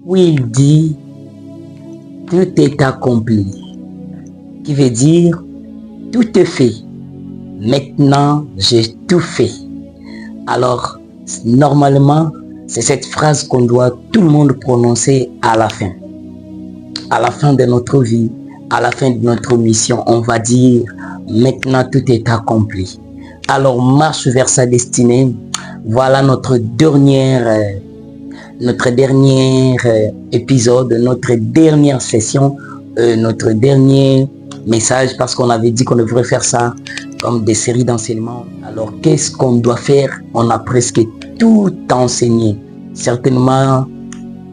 où il dit tout est accompli, qui veut dire tout est fait. Maintenant, j'ai tout fait. Alors, normalement, c'est cette phrase qu'on doit tout le monde prononcer à la fin. À la fin de notre vie, à la fin de notre mission, on va dire maintenant tout est accompli. Alors, marche vers sa destinée. Voilà notre dernier épisode, notre dernière session, notre dernier message, parce qu'on avait dit qu'on devrait faire ça comme des séries d'enseignement. Alors, qu'est-ce qu'on doit faire? On a presque tout enseigné. Certainement,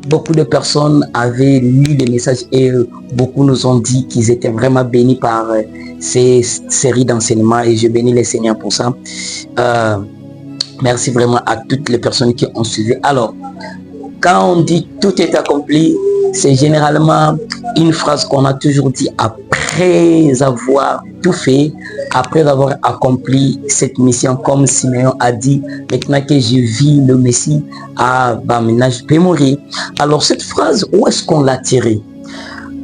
beaucoup de personnes avaient lu les messages et beaucoup nous ont dit qu'ils étaient vraiment bénis par ces séries d'enseignement et je bénis les Seigneurs pour ça. Merci vraiment à toutes les personnes qui ont suivi. Alors, quand on dit tout est accompli, c'est généralement une phrase qu'on a toujours dit après avoir tout fait, après avoir accompli cette mission, comme Simeon a dit, maintenant que je vis le Messie, maintenant je peux mourir. Alors cette phrase, où est-ce qu'on l'a tirée?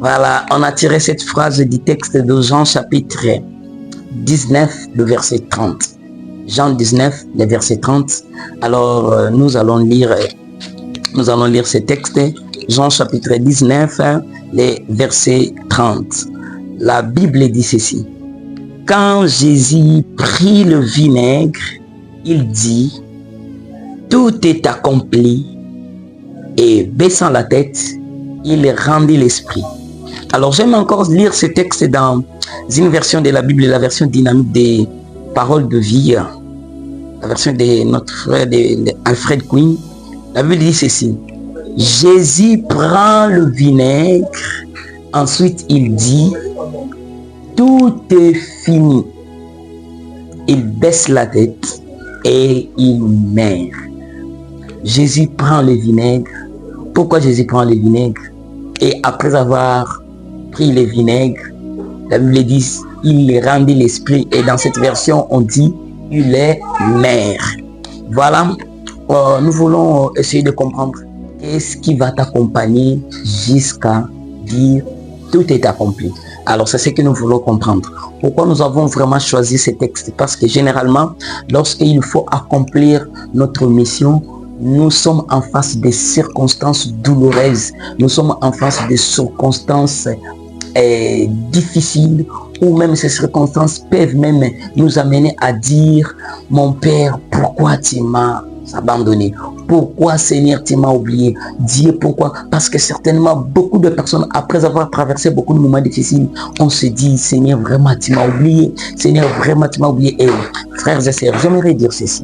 Voilà, on a tiré cette phrase du texte de Jean chapitre 19, le verset 30. Jean 19, le verset 30. Alors nous allons lire ce texte, Jean chapitre 19, les versets 30. La Bible dit ceci. Quand Jésus prit le vinaigre, il dit, tout est accompli, et baissant la tête, il rendit l'esprit. Alors j'aime encore lire ce texte dans une version de la Bible, la version dynamique des paroles de vie, la version de notre frère Alfred Quinn. La Bible dit ceci. Jésus prend le vinaigre, ensuite il dit, tout est fini. Il baisse la tête et il meurt. Jésus prend le vinaigre. Pourquoi Jésus prend le vinaigre? Et après avoir pris le vinaigre, la Bible dit, il rendit l'esprit. Et dans cette version, on dit, il est mort. Voilà, nous voulons essayer de comprendre qu'est-ce qui va t'accompagner jusqu'à dire tout est accompli. Alors c'est ce que nous voulons comprendre. Pourquoi nous avons vraiment choisi ces textes? Parce que généralement, lorsqu'il faut accomplir notre mission, nous sommes en face des circonstances douloureuses. Nous sommes en face des circonstances difficiles, ou même ces circonstances peuvent même nous amener à dire, mon Père, pourquoi tu m'as abandonné? Pourquoi, Seigneur, tu m'as oublié? Dieu, pourquoi? Parce que certainement, beaucoup de personnes, après avoir traversé beaucoup de moments difficiles, on se dit, Seigneur, vraiment, tu m'as oublié. Seigneur, vraiment, tu m'as oublié. Et frères et sœurs, j'aimerais dire ceci.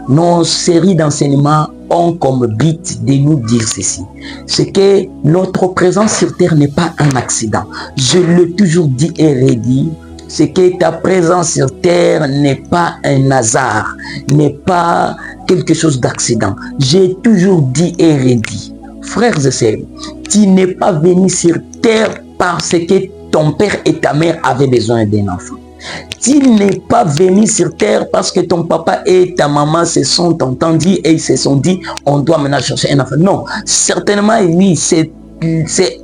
Nos séries d'enseignement ont comme but de nous dire ceci. C'est que notre présence sur terre n'est pas un accident. Je l'ai toujours dit et redit. C'est que ta présence sur terre n'est pas un hasard, n'est pas quelque chose d'accident. J'ai toujours dit et redit. Frères et sœurs, tu n'es pas venu sur terre parce que ton père et ta mère avaient besoin d'un enfant. Tu n'es pas venu sur terre parce que ton papa et ta maman se sont entendus et ils se sont dit, on doit maintenant chercher un enfant. Non, certainement, oui, c'est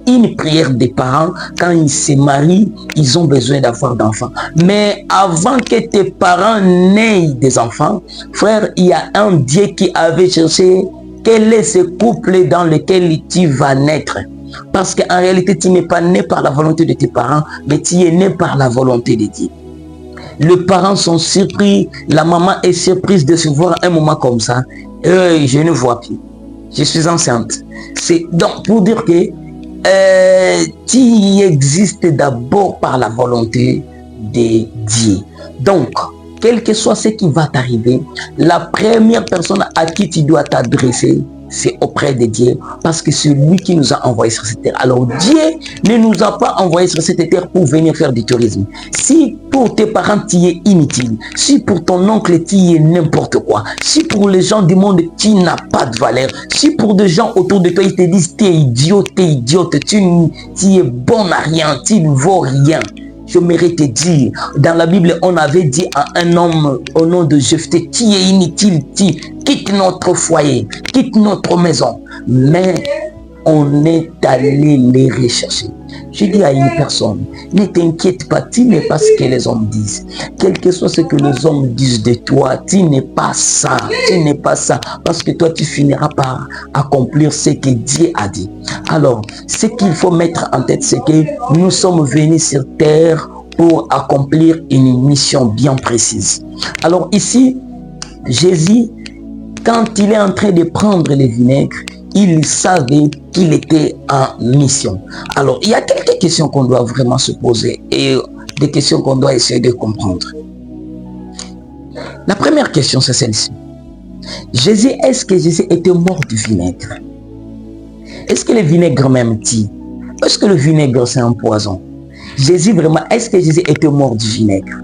une prière des parents. Quand ils se marient, ils ont besoin d'avoir d'enfants. Mais avant que tes parents n'aient des enfants, frère, il y a un Dieu qui avait cherché quel est ce couple dans lequel tu vas naître. Parce qu'en réalité, tu n'es pas né par la volonté de tes parents, mais tu es né par la volonté de Dieu. Les parents sont surpris, la maman est surprise de se voir un moment comme ça. Je ne vois plus. Je suis enceinte. C'est donc pour dire que tu existes d'abord par la volonté de Dieu. Donc, quel que soit ce qui va t'arriver, la première personne à qui tu dois t'adresser, c'est auprès de Dieu, parce que c'est lui qui nous a envoyés sur cette terre. Alors Dieu ne nous a pas envoyés sur cette terre pour venir faire du tourisme. Si pour tes parents tu es inutile, si pour ton oncle tu es n'importe quoi, si pour les gens du monde tu n'as pas de valeur, si pour des gens autour de toi ils te disent t'es idiote, tu es bon à rien, tu ne vaux rien. Je mérite te dire, dans la Bible, on avait dit à un homme au nom de Jephthé, tu es inutile, quitte notre foyer, quitte notre maison. Mais on est allé les rechercher. Je dis à une personne, ne t'inquiète pas, tu n'es pas ce que les hommes disent. Quel que soit ce que les hommes disent de toi, tu n'es pas ça, tu n'es pas ça. Parce que toi, tu finiras par accomplir ce que Dieu a dit. Alors, ce qu'il faut mettre en tête, c'est que nous sommes venus sur terre pour accomplir une mission bien précise. Alors ici, Jésus, quand il est en train de prendre le vinaigre, il savait qu'il était en mission. Alors, il y a quelques questions qu'on doit vraiment se poser et des questions qu'on doit essayer de comprendre. La première question, c'est celle-ci. Jésus, est-ce que Jésus était mort du vinaigre? Est-ce que le vinaigre même tue? Est-ce que le vinaigre, c'est un poison? Jésus, vraiment, est-ce que Jésus était mort du vinaigre?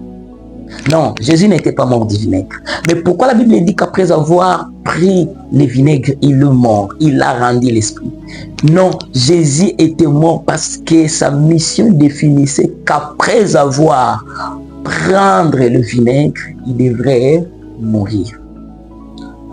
Non, Jésus n'était pas mort du vinaigre. Mais pourquoi la Bible dit qu'après avoir pris le vinaigre, il est mort, il a rendu l'esprit? Non, Jésus était mort parce que sa mission définissait qu'après avoir prendre le vinaigre, il devrait mourir.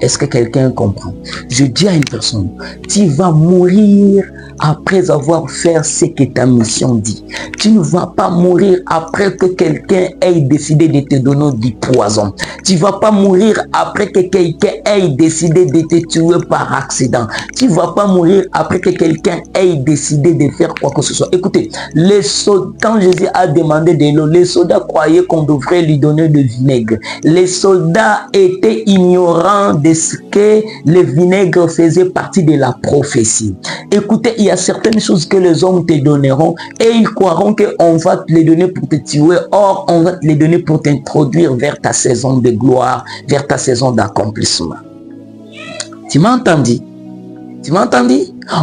Est-ce que quelqu'un comprend? Je dis à une personne, tu vas mourir après avoir fait ce que ta mission dit. Tu ne vas pas mourir après que quelqu'un ait décidé de te donner du poison. Tu ne vas pas mourir après que quelqu'un ait décidé de te tuer par accident. Tu ne vas pas mourir après que quelqu'un ait décidé de faire quoi que ce soit. Écoutez, quand Jésus a demandé de l'eau, les soldats croyaient qu'on devrait lui donner du vinaigre. Les soldats étaient ignorants de ce que le vinaigre faisait partie de la prophétie. Écoutez, il y a certaines choses que les hommes te donneront et ils croiront qu'on va te les donner pour te tuer. Or, on va te les donner pour t'introduire vers ta saison de gloire, vers ta saison d'accomplissement. Tu m'as entendu? Tu m'as entendu?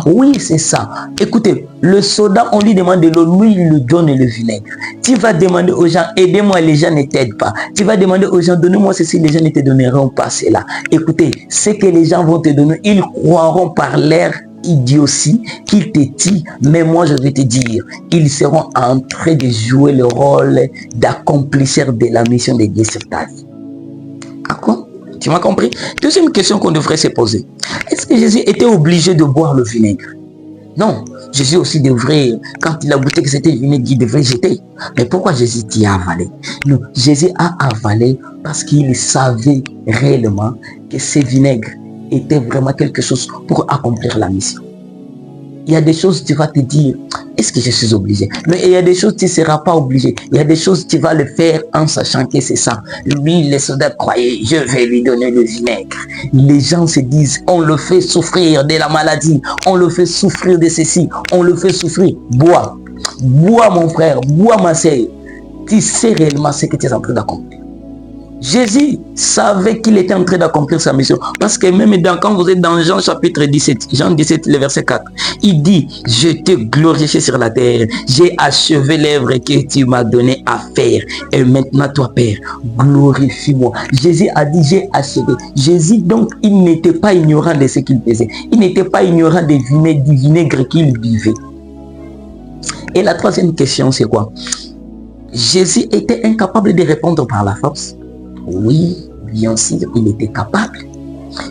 Oui, c'est ça. Écoutez, le soldat, on lui demande de l'eau, lui, il lui donne le vinaigre. Tu vas demander aux gens, aidez-moi, les gens ne t'aident pas. Tu vas demander aux gens, donnez-moi ceci, les gens ne te donneront pas cela. Écoutez, ce que les gens vont te donner, ils croiront par leur idiotie qu'ils te tuent, mais moi je vais te dire, ils seront en train de jouer le rôle d'accomplisseur de la mission de Dieu sur ta vie. À quoi? Tu m'as compris? Deuxième question qu'on devrait se poser. Est-ce que Jésus était obligé de boire le vinaigre? Non. Jésus aussi devrait, quand il a goûté que c'était vinaigre, il devrait jeter. Mais pourquoi Jésus t'y a avalé? Non, Jésus a avalé parce qu'il savait réellement que ce vinaigre était vraiment quelque chose pour accomplir la mission. Il y a des choses, tu vas te dire, est-ce que je suis obligé? Mais il y a des choses, tu ne seras pas obligé. Il y a des choses, tu vas le faire en sachant que c'est ça. Lui, les soldats croyaient, je vais lui donner le vinaigre. Les gens se disent, on le fait souffrir de la maladie, on le fait souffrir de ceci, on le fait souffrir. Bois, bois mon frère, bois ma sœur. Tu sais réellement ce que tu es en train d'accomplir. Jésus savait qu'il était en train d'accomplir sa mission. Parce que même quand vous êtes dans Jean chapitre 17, Jean 17, le verset 4, il dit, je te glorifie sur la terre. J'ai achevé l'œuvre que tu m'as donné à faire. Et maintenant, toi, Père, glorifie-moi. Jésus a dit, j'ai achevé. Jésus, donc, il n'était pas ignorant de ce qu'il faisait. Il n'était pas ignorant du vinaigre qu'il buvait. Et la troisième question, c'est quoi? Jésus était incapable de répondre par la force. Oui, bien sûr, il était capable.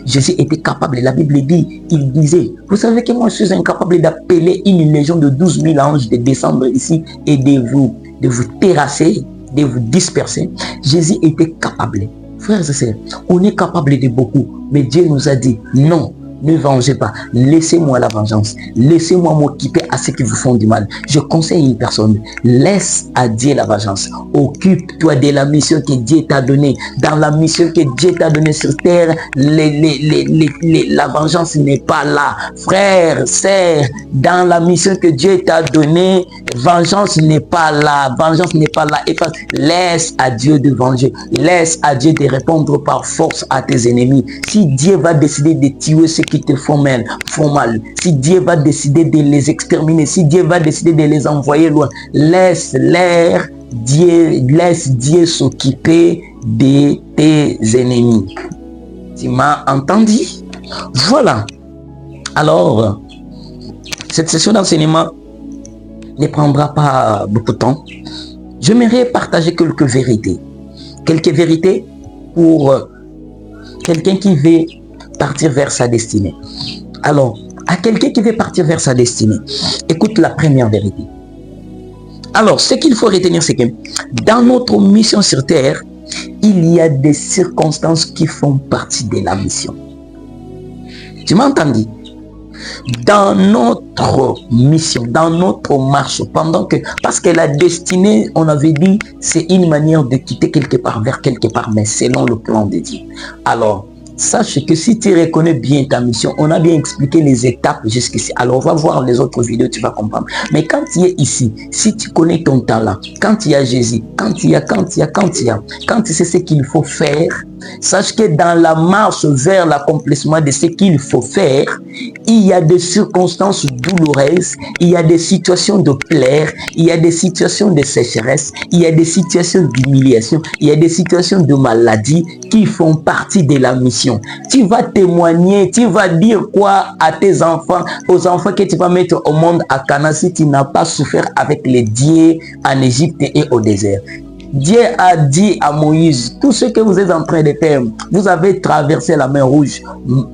Jésus était capable. La Bible dit, il disait, vous savez que moi je suis incapable d'appeler une légion de 12 000 anges de descendre ici et de vous terrasser, de vous disperser. Jésus était capable. Frères et sœurs, on est capable de beaucoup, mais Dieu nous a dit, non. Ne vengez pas, laissez-moi la vengeance, laissez-moi m'occuper à ceux qui vous font du mal. Je conseille une personne, laisse à Dieu la vengeance, occupe-toi de la mission que Dieu t'a donnée. Dans la mission que Dieu t'a donnée sur terre, la vengeance n'est pas là. Frère, sœur, dans la mission que Dieu t'a donnée, vengeance n'est pas là, vengeance n'est pas là. Et laisse à Dieu de venger, laisse à Dieu de répondre par force à tes ennemis. Si Dieu va décider de tuer ceux qui te font mal, si Dieu va décider de les exterminer, si Dieu va décider de les envoyer loin, laisse Dieu s'occuper de tes ennemis. Tu m'as entendu? Voilà. Alors, cette session d'enseignement ne prendra pas beaucoup de temps. J'aimerais partager quelques vérités. Quelques vérités pour quelqu'un qui veut partir vers sa destinée. Alors, à quelqu'un qui veut partir vers sa destinée, écoute la première vérité. Alors, ce qu'il faut retenir, c'est que dans notre mission sur terre, il y a des circonstances qui font partie de la mission. Tu m'as entendu? Dans notre mission, dans notre marche, parce que la destinée, on avait dit, c'est une manière de quitter quelque part vers quelque part, mais selon le plan de Dieu. Alors, sache que si tu reconnais bien ta mission, on a bien expliqué les étapes jusqu'ici. Alors, on va voir les autres vidéos, tu vas comprendre. Mais quand tu es ici, si tu connais ton talent, quand il y a Jésus, quand tu sais ce qu'il faut faire, sache que dans la marche vers l'accomplissement de ce qu'il faut faire, il y a des circonstances douloureuses, il y a des situations de plaire, il y a des situations de sécheresse, il y a des situations d'humiliation, il y a des situations de maladie qui font partie de la mission. Tu vas témoigner, tu vas dire quoi à tes enfants, aux enfants que tu vas mettre au monde à Canaan si tu n'as pas souffert avec les dieux en Égypte et au désert. Dieu a dit à Moïse, tout ce que vous êtes en train de faire, vous avez traversé la mer Rouge,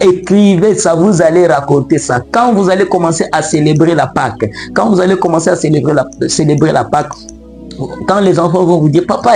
écrivez ça, vous allez raconter ça. Quand vous allez commencer à célébrer la Pâque, quand les enfants vont vous dire, papa,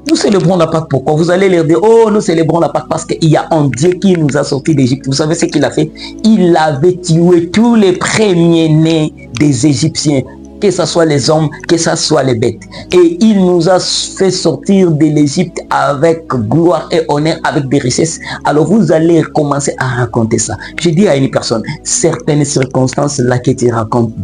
nous célébrons la Pâque, pourquoi? Vous allez leur dire, oh, nous célébrons la Pâque parce qu'il y a un Dieu qui nous a sortis d'Égypte. Vous savez ce qu'il a fait? Il avait tué tous les premiers-nés des Égyptiens, que ce soit les hommes, que ce soit les bêtes. Et il nous a fait sortir de l'Égypte avec gloire et honneur, avec des richesses. Alors vous allez commencer à raconter ça. Je dis à une personne, certaines circonstances là que tu racontes,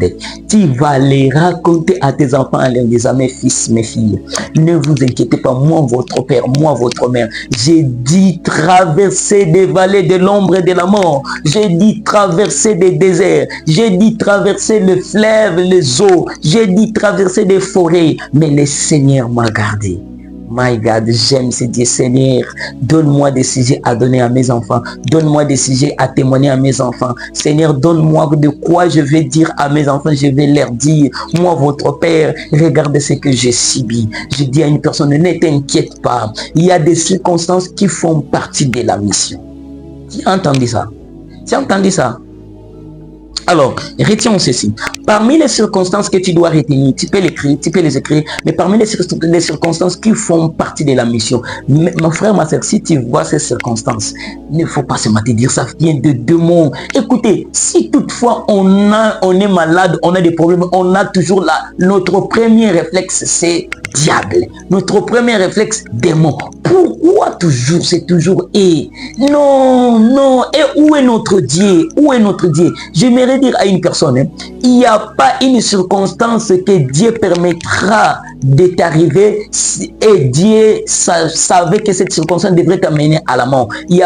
tu vas les raconter à tes enfants en leur disant, mes fils, mes filles, ne vous inquiétez pas, moi votre père, moi votre mère, j'ai dit traverser des vallées de l'ombre et de la mort, j'ai dit traverser des déserts, j'ai dit traverser le fleuve, les eaux, j'ai dit traverser des forêts, mais le Seigneur m'a gardé. My God, j'aime ce Dieu. Seigneur, donne-moi des sujets à donner à mes enfants. Donne-moi des sujets à témoigner à mes enfants. Seigneur, donne-moi de quoi je vais dire à mes enfants. Je vais leur dire, moi, votre Père, regardez ce que j'ai subi. Je dis à une personne, ne t'inquiète pas. Il y a des circonstances qui font partie de la mission. Tu as entendu ça? Tu as entendu ça? Alors, retiens ceci. Parmi les circonstances que tu dois retenir, tu peux les écrire, mais parmi les circonstances qui font partie de la mission, mon frère, ma soeur, si tu vois ces circonstances, il ne faut pas se mentir, dire ça vient de deux mots. Écoutez, si toutefois on est malade, on a des problèmes, on a toujours notre premier réflexe, c'est diable. Notre premier réflexe, démon. Pourquoi toujours? C'est toujours non. Et où est notre Dieu? Où est notre Dieu? J'aimerais dire à une personne, il n'y a pas une circonstance que Dieu permettra de t'arriver et Dieu savait que cette circonstance devrait t'amener à la mort. Il n'y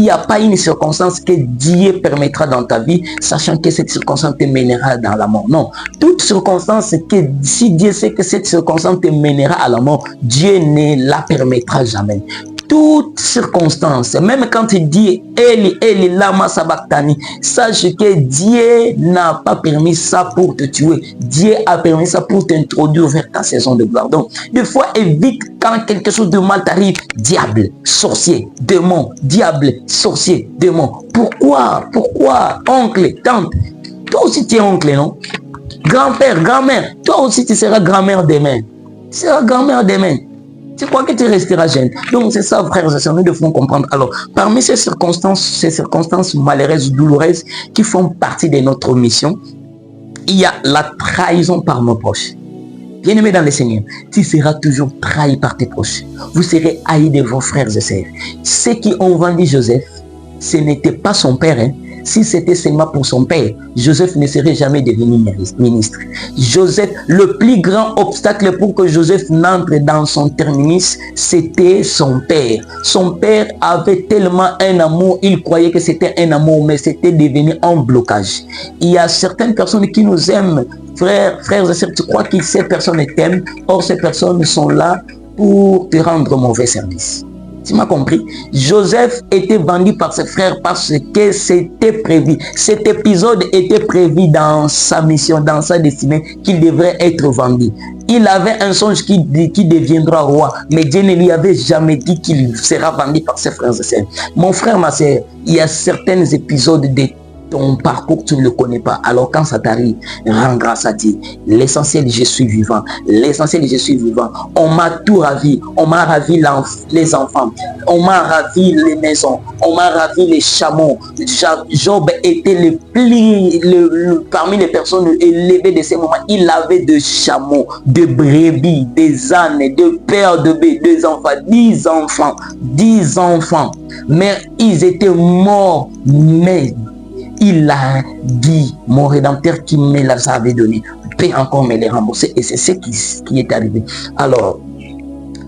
a pas une circonstance que Dieu permettra dans ta vie, sachant que cette circonstance te mènera dans la mort. Non. Toute circonstance que si Dieu sait que cette circonstance te mènera à la mort, Dieu ne la permettra jamais. Toute circonstance, même quand il dit Eli, lama sabachthani, sache que Dieu n'a pas permis ça pour te tuer. Dieu a permis ça pour t'introduire vers ta saison de gloire. Donc, des fois, évite quand quelque chose de mal t'arrive. Diable, sorcier, démon, diable, sorcier, démon. Pourquoi? Oncle, tante, toi aussi tu es oncle, non? Grand-père, grand-mère, toi aussi tu seras grand-mère demain. Tu seras grand-mère demain. Tu crois que tu resteras jeune. Donc c'est ça, frères et sœurs, nous devons comprendre. Alors, parmi ces circonstances malheureuses, douloureuses, qui font partie de notre mission, il y a la trahison par nos proches. Bien-aimé dans le Seigneur, tu seras toujours trahi par tes proches. Vous serez haïs de vos frères et sœurs. Ceux qui ont vendu Joseph, ce n'était pas son père, Si c'était seulement pour son père, Joseph ne serait jamais devenu ministre. Joseph, le plus grand obstacle pour que Joseph n'entre dans son terminus, c'était son père. Son père avait tellement un amour, il croyait que c'était un amour, mais c'était devenu un blocage. Il y a certaines personnes qui nous aiment, frères et sœurs, tu crois que ces personnes t'aiment, or ces personnes sont là pour te rendre mauvais service. Tu m'as compris? Joseph était vendu par ses frères parce que c'était prévu. Cet épisode était prévu dans sa mission, dans sa destinée, qu'il devrait être vendu. Il avait un songe qui deviendra roi, mais Dieu ne lui avait jamais dit qu'il sera vendu par ses frères et sœurs. Mon frère, ma sœur, il y a certains épisodes de ton parcours, tu ne le connais pas. Alors quand ça t'arrive, rends grâce à Dieu. L'essentiel, je suis vivant. L'essentiel, je suis vivant. On m'a tout ravi. On m'a ravi les enfants. On m'a ravi les maisons. On m'a ravi les chameaux. Job était parmi les personnes élevées de ces moments. Il avait de chameaux, de brebis, des ânes, de paires de bébés, 2 enfants, 10 enfants, 10 enfants. Mais ils étaient morts. Mais il a dit, mon Rédempteur qui me les avait donné, peut encore me les rembourser. Et c'est ce qui est arrivé. Alors,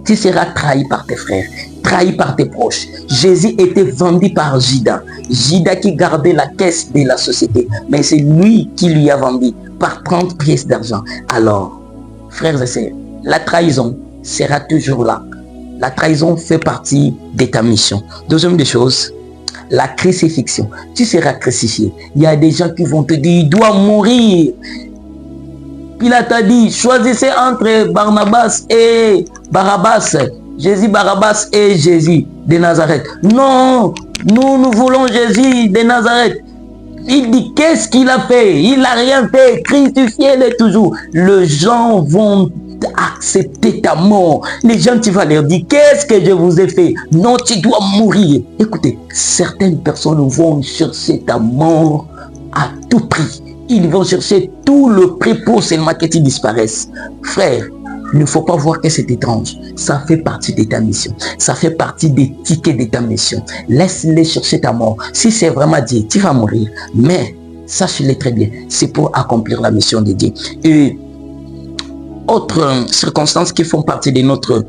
tu seras trahi par tes frères, trahi par tes proches. Jésus était vendu par Judas. Judas qui gardait la caisse de la société. Mais c'est lui qui lui a vendu par 30 pièces d'argent. Alors, frères et sœurs, la trahison sera toujours là. La trahison fait partie de ta mission. Deuxième des choses, la crucifixion. Tu seras crucifié. Il y a des gens qui vont te dire, il doit mourir. Pilate a dit, choisissez entre Barnabas et Barabbas. Jésus, Barabbas et Jésus de Nazareth. Non, nous voulons Jésus de Nazareth. Il dit, qu'est-ce qu'il a fait? Il n'a rien fait. Crucifiez-le toujours. Les gens vont accepter ta mort. Les gens, tu vas leur dire, qu'est-ce que je vous ai fait? Non, tu dois mourir. Écoutez, certaines personnes vont chercher ta mort à tout prix. Ils vont chercher tout le prix pour seulement que tu disparaisses. Frère, il ne faut pas voir que c'est étrange. Ça fait partie de ta mission. Ça fait partie des tickets de ta mission. Laisse-les chercher ta mort. Si c'est vraiment Dieu, tu vas mourir. Mais, sache-le très bien, c'est pour accomplir la mission de Dieu. Et autres circonstances qui font partie de notre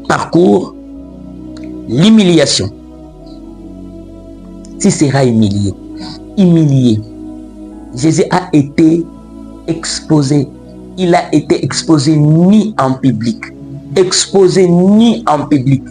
parcours, l'humiliation. Tu seras humilié. Humilié. Jésus a été exposé. Il a été exposé ni en public. Exposé ni en public.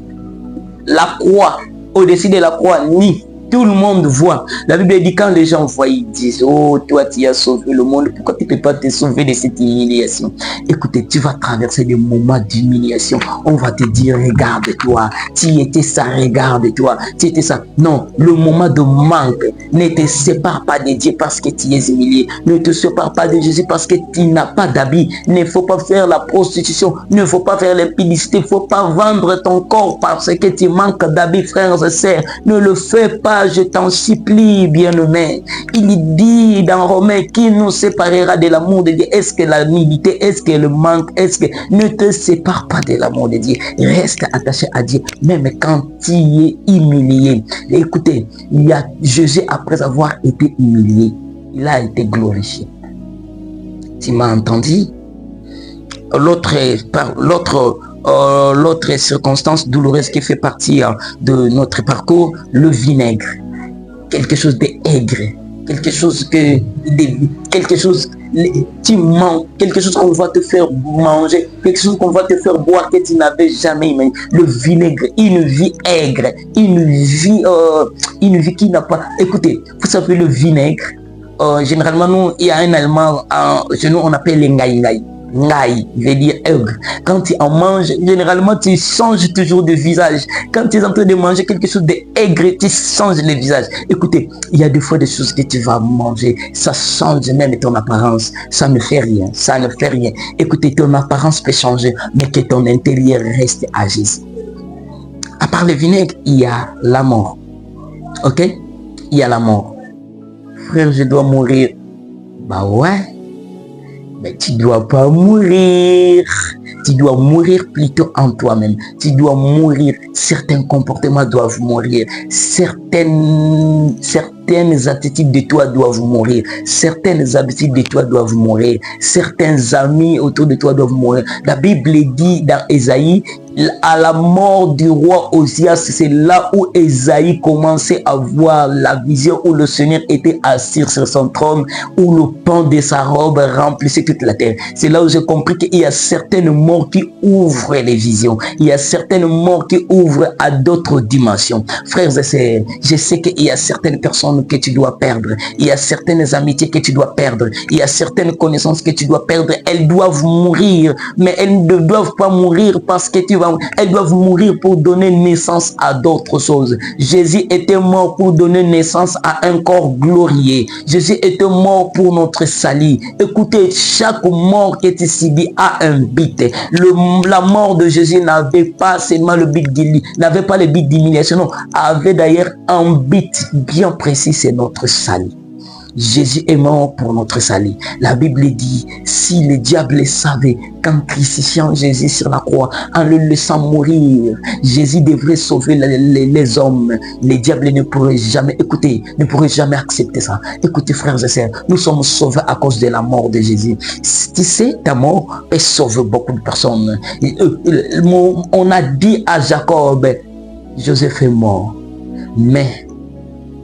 La croix, au-dessus de la croix, ni. Tout le monde voit. La Bible dit quand les gens voient, ils disent, oh, toi tu as sauvé le monde, pourquoi tu ne peux pas te sauver de cette humiliation? Écoutez, tu vas traverser des moments d'humiliation. On va te dire, regarde-toi, tu étais ça, regarde-toi, tu étais ça. Non, le moment de manque ne te sépare pas de Dieu parce que tu es humilié. Ne te sépare pas de Jésus parce que tu n'as pas d'habit. Il ne faut pas faire la prostitution, il ne faut pas faire l'impudicité, il ne faut pas vendre ton corps parce que tu manques d'habit, frères et sœurs. Ne le fais pas. Je t'en supplie, bien-aimé. Il dit dans Romains, qui nous séparera de l'amour de Dieu? Est-ce que la nudité, est-ce que le manque, est-ce que... Ne te sépare pas de l'amour de Dieu. Reste attaché à Dieu, même quand tu es humilié. Écoutez, il y a Jésus, après avoir été humilié, il a été glorifié. Tu m'as entendu? L'autre circonstance douloureuse qui fait partie de notre parcours, le vinaigre. Quelque chose d'aigre, quelque chose tu manges, quelque chose qu'on va te faire manger, quelque chose qu'on va te faire boire que tu n'avais jamais imaginé. Le vinaigre, une vie aigre, une vie qui n'a pas... Écoutez, vous savez le vinaigre, généralement nous, il y a un allemand, chez nous on appelle les ngaï. Ngaï veut dire aigre. Quand tu en manges, généralement tu changes toujours de visage. Quand tu es en train de manger quelque chose d'aigre, tu changes le visage. Écoutez, il y a des fois des choses que tu vas manger, ça change même ton apparence. Ça ne fait rien, ça ne fait rien. Écoutez, ton apparence peut changer, mais que ton intérieur reste à Jésus. À part le vinaigre, il y a la mort. Ok? Il y a la mort. Frère, je dois mourir. Bah ouais. Mais tu ne dois pas mourir. Tu dois mourir plutôt en toi-même. Tu dois mourir. Certains comportements doivent mourir. Certaines attitudes de toi doivent mourir. Certaines habitudes de toi doivent mourir. Certains amis autour de toi doivent mourir. La Bible dit dans Ésaïe, à la mort du roi Osias, c'est là où Ésaïe commençait à voir la vision où le Seigneur était assis sur son trône, où le pan de sa robe remplissait toute la terre. C'est là où j'ai compris qu'il y a certaines morts qui ouvrent les visions. Il y a certaines morts qui ouvrent à d'autres dimensions. Frères et sœurs, je sais qu'il y a certaines personnes que tu dois perdre. Il y a certaines amitiés que tu dois perdre. Il y a certaines connaissances que tu dois perdre. Elles doivent mourir, mais elles ne doivent pas mourir parce que tu vas enfants, elles doivent mourir pour donner naissance à d'autres choses. Jésus était mort pour donner naissance à un corps glorieux. Jésus était mort pour notre salut. Écoutez, chaque mort qui est ici a un but. La mort de Jésus n'avait pas seulement le but n'avait pas le but d'humiliation, non, avait d'ailleurs un but bien précis, c'est notre salut. Jésus est mort pour notre salut. La Bible dit, si le diable savait qu'en crucifiant Jésus sur la croix, en le laissant mourir, Jésus devrait sauver les hommes, les diables ne pourraient jamais, écoutez, ne pourraient jamais accepter ça. Écoutez, frères et sœurs, nous sommes sauvés à cause de la mort de Jésus. Tu sais, ta mort est sauvé beaucoup de personnes. On a dit à Jacob, Joseph est mort, mais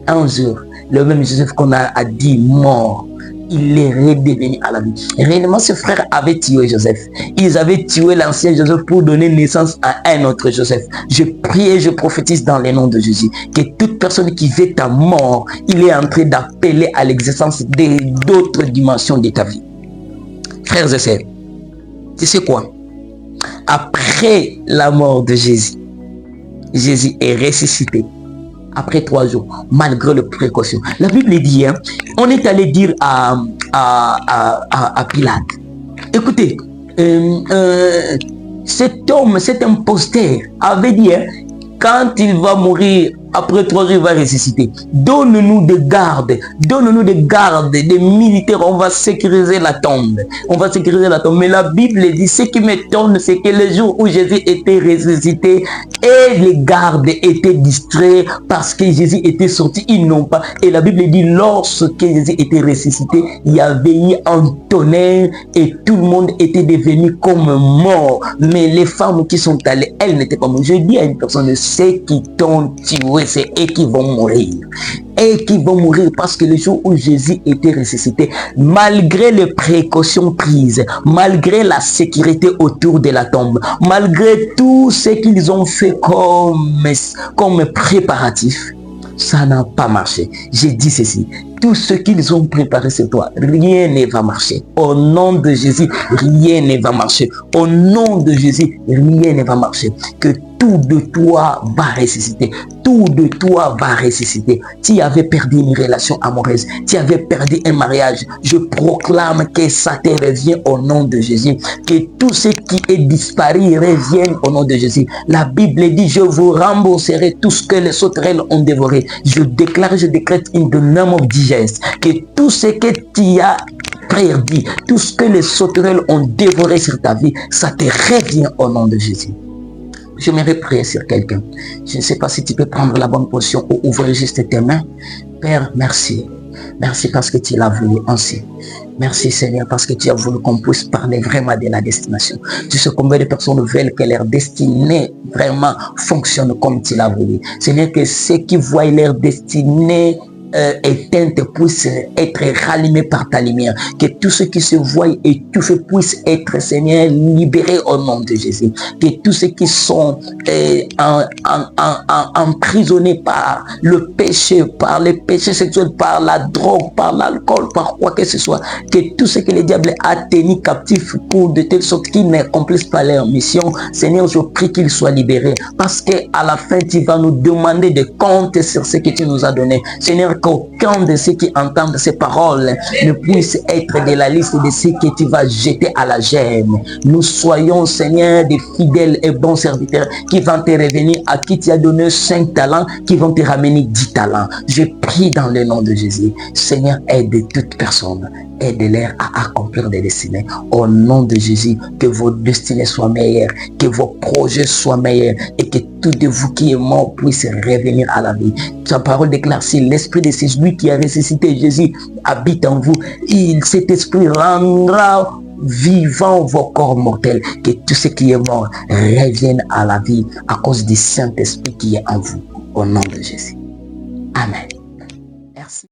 un jour, le même Joseph qu'on a dit mort, il est redevenu à la vie. Réellement, ses frères avaient tué Joseph. Ils avaient tué l'ancien Joseph pour donner naissance à un autre Joseph. Je prie et je prophétise dans le nom de Jésus que toute personne qui veut ta mort, il est en train d'appeler à l'existence d'autres dimensions de ta vie. Frères et sœurs, tu sais quoi? Après la mort de Jésus, Jésus est ressuscité. Après 3 jours, malgré les précautions. La Bible dit, hein, on est allé dire à Pilate, écoutez, cet homme, cet imposteur avait dit, hein, quand il va mourir, après 3 jours, il va ressusciter. Donne-nous des gardes, des militaires, on va sécuriser la tombe. Mais la Bible dit, ce qui m'étonne, c'est que le jour où Jésus était ressuscité, et les gardes étaient distraits parce que Jésus était sorti, ils n'ont pas. Et la Bible dit, lorsque Jésus était ressuscité, il y avait eu un tonnerre et tout le monde était devenu comme mort. Mais les femmes qui sont allées, elles n'étaient pas mortes. Je dis à une personne, ceux qui t'ont tué, c'est eux qui vont mourir. Et qui vont mourir parce que le jour où Jésus était ressuscité, malgré les précautions prises, malgré la sécurité autour de la tombe, malgré tout ce qu'ils ont fait comme préparatif, ça n'a pas marché. J'ai dit ceci, tout ce qu'ils ont préparé sur toi, rien ne va marcher. Au nom de Jésus, rien ne va marcher. Au nom de Jésus, rien ne va marcher. Que tout de toi va ressusciter. Tout de toi va ressusciter. Tu avais perdu une relation amoureuse. Tu avais perdu un mariage. Je proclame que ça te revient au nom de Jésus. Que tout ce qui est disparu revienne au nom de Jésus. La Bible dit, je vous rembourserai tout ce que les sauterelles ont dévoré. Je déclare, je décrète in the name of Jesus, que tout ce que tu as perdu, tout ce que les sauterelles ont dévoré sur ta vie, ça te revient au nom de Jésus. J'aimerais prier sur quelqu'un. Je ne sais pas si tu peux prendre la bonne position ou ouvrir juste tes mains. Père, merci. Merci parce que tu l'as voulu ainsi. Merci Seigneur parce que tu as voulu qu'on puisse parler vraiment de la destination. Tu sais combien de personnes veulent que leur destinée vraiment fonctionne comme tu l'as voulu. Seigneur, que ceux qui voient leur destinée éteinte puisse être rallumé par ta lumière, que tous ceux qui se voient étouffés puissent être, Seigneur, libérés au nom de Jésus, que tous ceux qui sont emprisonnés par le péché, par les péchés sexuels, par la drogue, par l'alcool, par quoi que ce soit, que tout ce que le diable a tenu captif pour de telle sorte qu'ils n'accomplissent pas leur mission, Seigneur, je prie qu'ils soient libérés, parce que à la fin tu vas nous demander de compter sur ce que tu nous as donné. Seigneur, qu'aucun de ceux qui entendent ces paroles ne puisse être de la liste de ceux que tu vas jeter à la gemme. Nous soyons, Seigneur, des fidèles et bons serviteurs qui vont te revenir, à qui tu as donné 5 talents, qui vont te ramener 10 talents. Je prie dans le nom de Jésus. Seigneur, aide toute personne. Aide-les à accomplir des destinées. Au nom de Jésus, que vos destinées soient meilleures, que vos projets soient meilleurs et que tout de vous qui est mort puisse revenir à la vie. Ta parole déclare, si l'esprit de celui qui a ressuscité Jésus habite en vous, cet esprit rendra vivant vos corps mortels, que tout ce qui est mort revienne à la vie à cause du Saint-Esprit qui est en vous. Au nom de Jésus. Amen.